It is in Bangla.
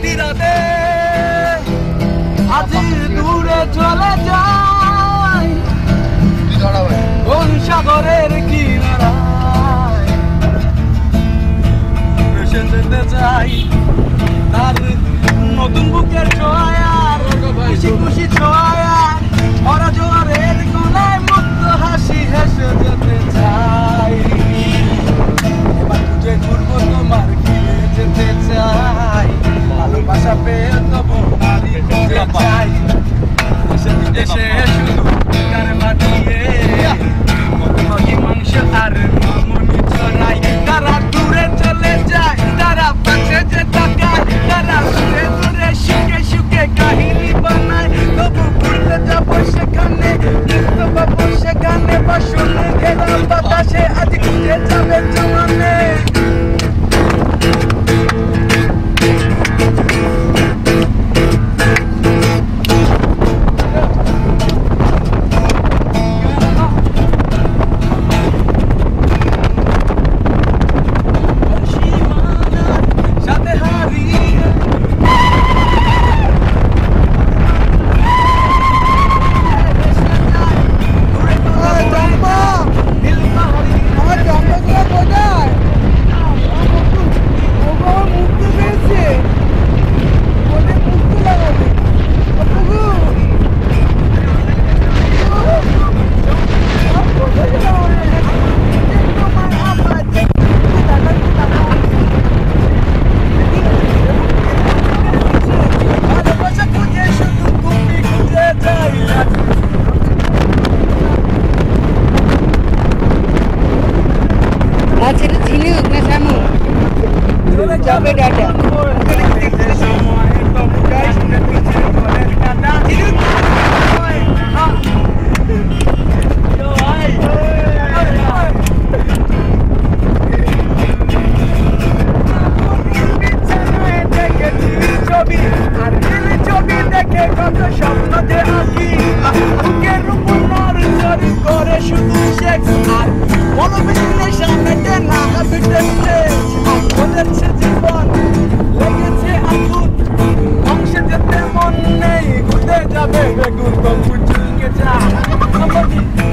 প্রতি রাতে আজ দূরে চলে যাই কোন সাগরের কিনারায় ভেসে যেতে চাই তার নতুন বুকের ছোঁয়ার খুশি খুশি ছোঁয়ার ভরা জোয়ারের কোনায় মুক্ত হাসি হেসে যেতে চাই এবার খুঁজে ঘুরবো তোমার ফিরে যেতে চাই ভালোবাসা পেয়ে তবু হারিয়ে যেতে চাই দেশে বিদেশে শুধু গান মাটিয়ে মধুমতি মাংস আর মামনি ছড়াই তারা দূরে চলে যায় তারা পাশে যে তাকায় তারা দূরে দূরে সুখে সুখে কাহিনী বানায় তবু ঘুরতে যাবো সেখানে দেখতে পাবো সেখানে বাসনে ঘেরা বাতাসে আজ ঘুরে যাবে জমানে Somebody